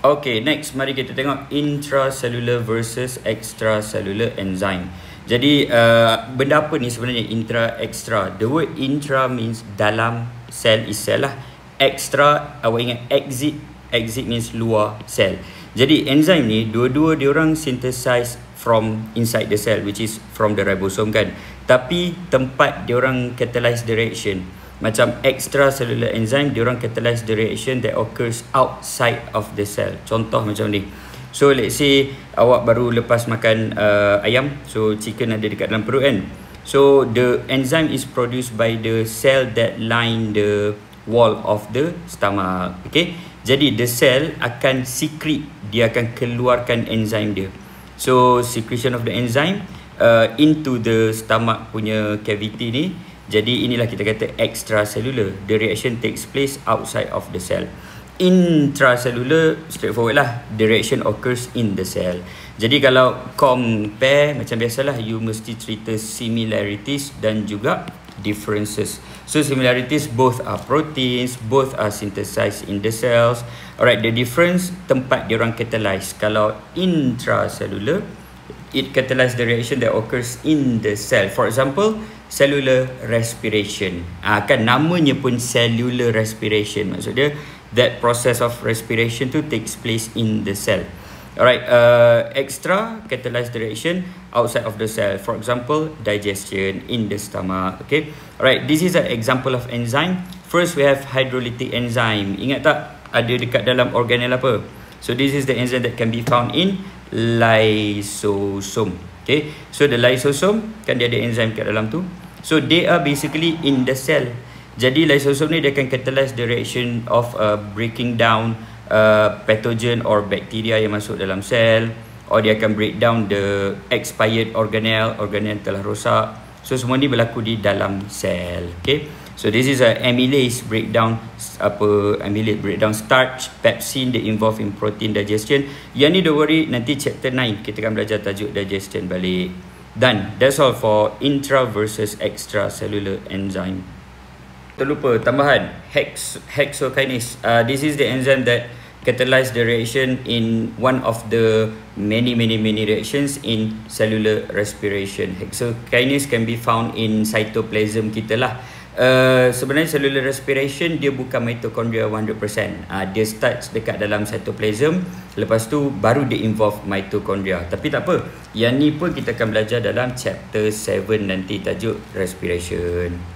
Okay, next mari kita tengok intracellular versus extracellular enzyme. Jadi benda apa ni sebenarnya intra extra? The word intra means dalam sel itself lah. Extra awak ingat exit means luar sel. Jadi enzyme ni dua-dua diorang synthesize from inside the cell, which is from the ribosome kan. Tapi tempat diorang catalyze the reaction, macam extracellular enzyme, diorang catalyze the reaction that occurs outside of the cell. Contoh macam ni. So let's say awak baru lepas makan ayam, so chicken ada dekat dalam perut kan. So the enzyme is produced by the cell that line the wall of the stomach. Okay, jadi the cell akan secrete, dia akan keluarkan enzyme dia. So secretion of the enzyme into the stomach punya cavity ni. Jadi inilah kita kata extracellular. The reaction takes place outside of the cell. Intracellular, straightforward lah, the reaction occurs in the cell. Jadi kalau compare, macam biasalah, you mesti cerita similarities dan juga differences. So similarities, both are proteins, both are synthesized in the cells. Alright, the difference, tempat diorang catalyze. Kalau intracellular, it catalyze the reaction that occurs in the cell. For example, cellular respiration. Kan namanya pun cellular respiration. Maksudnya that process of respiration tu takes place in the cell. Alright, extra catalyze the reaction outside of the cell. For example, digestion in the stomach. Okay. Alright, this is an example of enzyme. First we have hydrolytic enzyme. Ingat tak ada dekat dalam organelle apa? So this is the enzyme that can be found in lysosome. Okay, so the lysosome kan dia ada enzyme kat dalam tu. So they are basically in the cell. Jadi lysosome ni dia akan catalyze the reaction of breaking down pathogen or bacteria yang masuk dalam sel, or dia akan break down the expired organelle telah rosak. So semua ni berlaku di dalam sel. Okay, so this is a amylase breakdown, amylase breakdown starch, pepsin, they involve in protein digestion. Yang ni don't worry, nanti chapter 9 kita akan belajar tajuk digestion balik. Done. That's all for intra versus extracellular enzyme. Terlupa tambahan hexokinase. This is the enzyme that catalyze the reaction in one of the many reactions in cellular respiration. Hexokinase can be found in cytoplasm kita lah. Sebenarnya cellular respiration dia bukan mitochondria 100%. Dia starts dekat dalam cytoplasm, lepas tu baru dia involve mitochondria. Tapi tak apa, yang ni pun kita akan belajar dalam chapter 7 nanti, tajuk respiration.